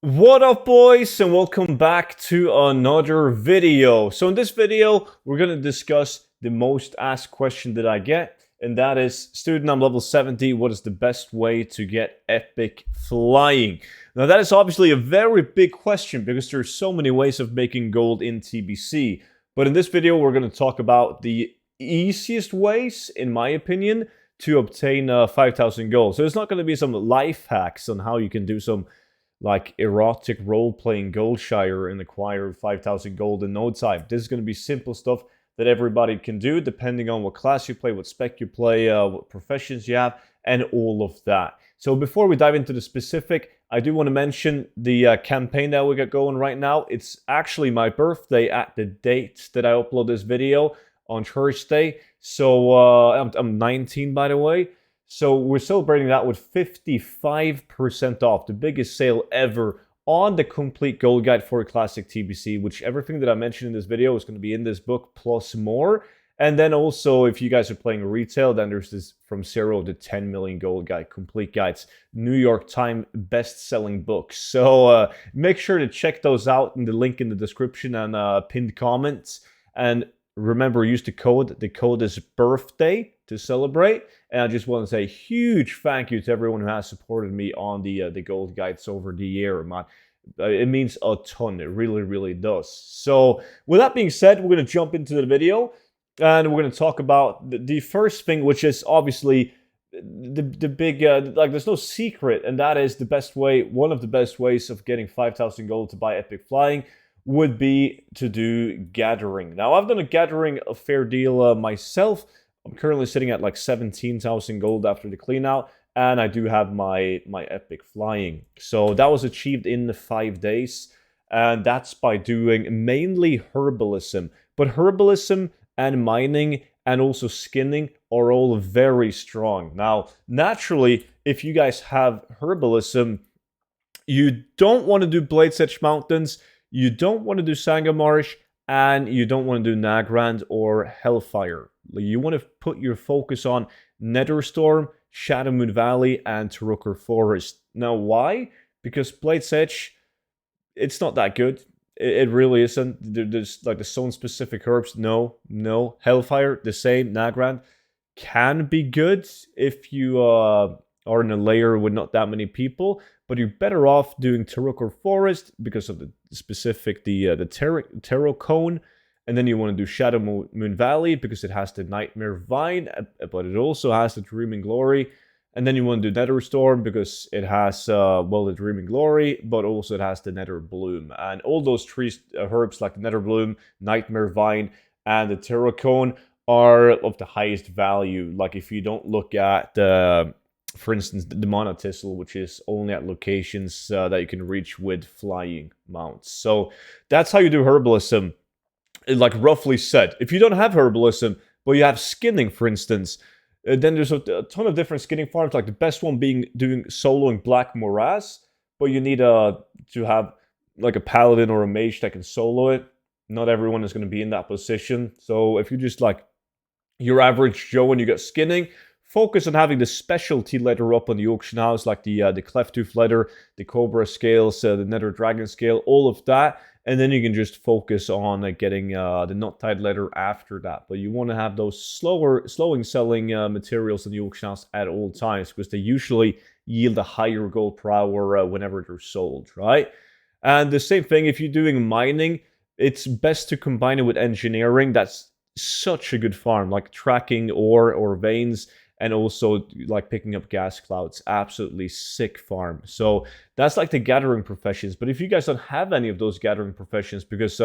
What up, boys, and welcome back to another video. So in this video, we're going to discuss the most asked question that I get, and that is, student, I'm level 70, what is the best way to get epic flying? Now that is obviously a very big question because there's so many ways of making gold in TBC. But in this video, we're going to talk about the easiest ways, in my opinion, to obtain 5,000 gold. So it's not going to be some life hacks on how you can do some like erotic role-playing gold shire and acquire 5,000 gold in no time. This is going to be simple stuff that everybody can do depending on what class you play, what spec you play, what professions you have, and all of that. So before we dive into the specific, I do want to mention the campaign that we got going right now. It's actually my birthday at the date that I upload this video on Thursday. So I'm 19, by the way. So we're celebrating that with 55% off, the biggest sale ever on the complete gold guide for Classic TBC, which everything that I mentioned in this video is going to be in this book plus more. And then also, if you guys are playing retail, then there's this from 0 to 10 million gold guide, complete guides, New York Times best-selling books. So make sure to check those out in the link in the description and pinned comments. And remember, use the code. The code is birthday to celebrate. And I just want to say a huge thank you to everyone who has supported me on the gold guides over the year, man. It means a ton. It really, really does. So with that being said, we're going to jump into the video. And we're going to talk about the first thing, which is obviously the big, like there's no secret. And that is the best way, one of the best ways of getting 5,000 gold to buy epic flying would be to do gathering. Now, I've done a gathering a fair deal myself. I'm currently sitting at like 17,000 gold after the clean out, and I do have my epic flying. So that was achieved in 5 days, and that's by doing mainly herbalism. But herbalism and mining and also skinning are all very strong. Now, naturally, if you guys have herbalism, you don't want to do Blades Edge Mountains, you don't want to do Sangamarsh, and you don't want to do Nagrand or Hellfire. You want to put your focus on Netherstorm, Shadowmoon Valley, and Tarukar Forest. Now, why? Because Blades Edge, it's not that good. It really isn't. There's like the zone-specific herbs. No. Hellfire, the same. Nagrand can be good if you are in a layer with not that many people, but you're better off doing Tarukar Forest because of the specific, the Tarot Cone. And then you want to do Shadowmoon Valley because it has the Nightmare Vine, but it also has the Dreaming Glory. And then you want to do Netherstorm because it has, well, the Dreaming Glory, but also it has the Nether Bloom. And all those trees, herbs like the Nether Bloom, Nightmare Vine, and the Tarot Cone are of the highest value. Like if you don't look at, for instance, the Monotistle, which is only at locations that you can reach with flying mounts. So that's how you do herbalism. Like roughly said, if you don't have herbalism, but you have skinning, for instance, then there's a ton of different skinning farms. Like the best one being doing soloing Black Morass, but you need to have like a paladin or a mage that can solo it. Not everyone is going to be in that position. So if you just like your average Joe and you get skinning, focus on having the specialty leather up on the auction house, like the Clefttooth leather, the Cobra scales, the Nether Dragon scale, all of that. And then you can just focus on getting the Knot-Tied leather after that. But you want to have those slowing selling materials in the auction house at all times because they usually yield a higher gold per hour whenever they're sold, right? And the same thing, if you're doing mining, it's best to combine it with engineering. That's such a good farm, like tracking ore or veins, and also like picking up gas clouds. Absolutely sick farm. So that's like the gathering professions. But if you guys don't have any of those gathering professions because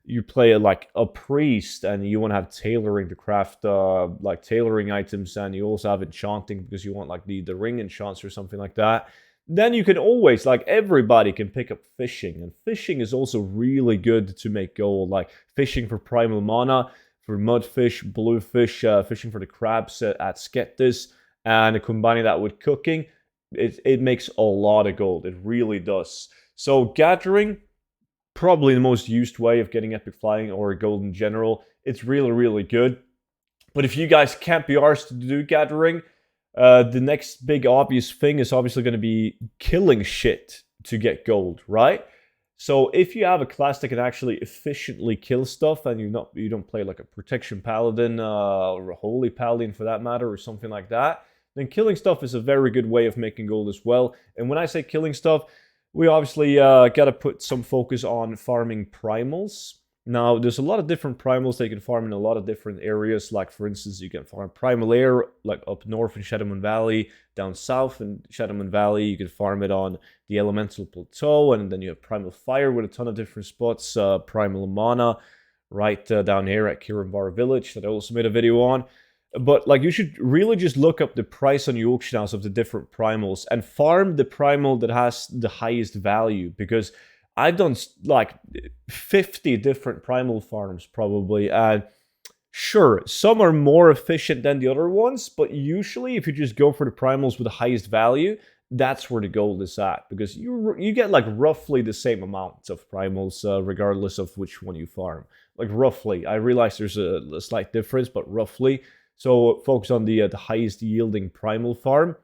you play like a priest and you want to have tailoring to craft like tailoring items, and you also have enchanting because you want like the ring enchants or something like that, then you can always, like everybody can pick up fishing. And fishing is also really good to make gold, like fishing for primal mana, for mudfish, bluefish, fishing for the crabs at Skeptis, and combining that with cooking, it makes a lot of gold. It really does. So gathering, probably the most used way of getting epic flying or gold in general. It's really, really good. But if you guys can't be arsed to do gathering, the next big obvious thing is obviously going to be killing shit. to get gold, right? So if you have a class that can actually efficiently kill stuff, and you don't play like a protection paladin or a holy paladin for that matter, or something like that, then killing stuff is a very good way of making gold as well. And when I say killing stuff, we obviously got to put some focus on farming primals. Now, there's a lot of different primals that you can farm in a lot of different areas. Like, for instance, you can farm primal air, like up north in Shadowmoon Valley, down south in Shadowmoon Valley. You can farm it on the Elemental Plateau, and then you have primal fire with a ton of different spots. Primal mana, right down here at Kiranvar Village, that I also made a video on. But like, you should really just look up the price on the auction house of the different primals and farm the primal that has the highest value, because I've done like 50 different primal farms probably, and sure, some are more efficient than the other ones, but usually if you just go for the primals with the highest value, that's where the gold is at, because you get like roughly the same amount of primals regardless of which one you farm. Like roughly. I realize there's a slight difference, but roughly. So focus on the highest yielding primal farm.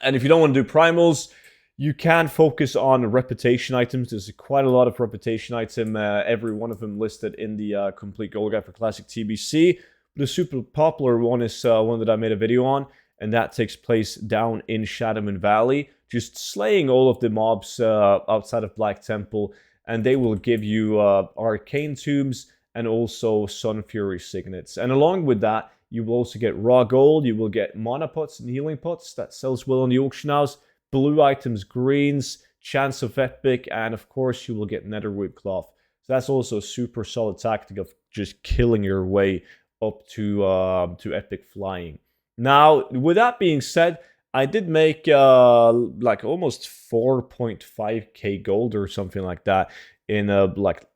And if you don't want to do primals, you can focus on reputation items. There's quite a lot of reputation items, every one of them listed in the complete gold guide for classic TBC. The super popular one is one that I made a video on, and that takes place down in Shadowmoon Valley, just slaying all of the mobs outside of Black Temple, and they will give you arcane tombs and also Sun Fury signets. And along with that, you will also get raw gold, you will get mana pots and healing pots that sells well on the auction house, blue items, greens, chance of epic, and of course you will get netherwood cloth. So that's also a super solid tactic of just killing your way up to epic flying. Now, with that being said, I did make like almost 4.5k gold or something like that in like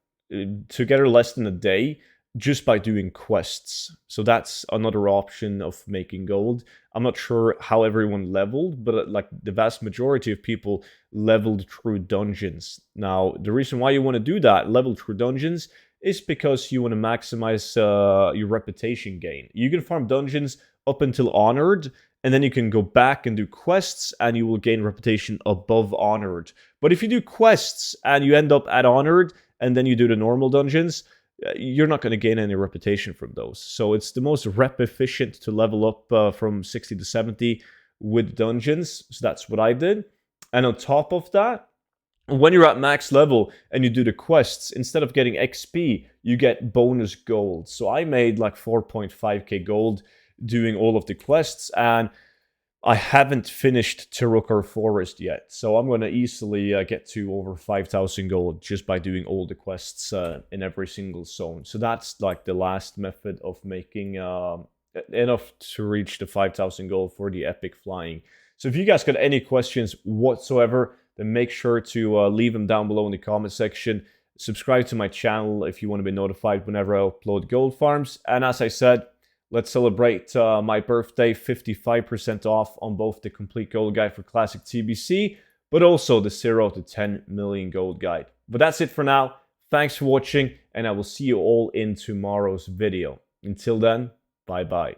together less than a day, just by doing quests. So that's another option of making gold. I'm not sure how everyone leveled, but like the vast majority of people leveled through dungeons. Now, the reason why you want to do that, level through dungeons, is because you want to maximize your reputation gain. You can farm dungeons up until Honored, and then you can go back and do quests, and you will gain reputation above Honored. But if you do quests and you end up at Honored, and then you do the normal dungeons, you're not going to gain any reputation from those. So it's the most rep efficient to level up from 60 to 70 with dungeons. So that's what I did. And on top of that, when you're at max level and you do the quests, instead of getting XP, you get bonus gold. So I made like 4.5k gold doing all of the quests, and I haven't finished Tirukar Forest yet, so I'm going to easily get to over 5,000 gold just by doing all the quests in every single zone. So that's like the last method of making enough to reach the 5,000 gold for the epic flying. So if you guys got any questions whatsoever, then make sure to leave them down below in the comment section. Subscribe to my channel if you want to be notified whenever I upload gold farms. And as I said, let's celebrate my birthday, 55% off on both the complete gold guide for classic TBC, but also the 0 to 10 million gold guide. But that's it for now. Thanks for watching, and I will see you all in tomorrow's video. Until then, bye-bye.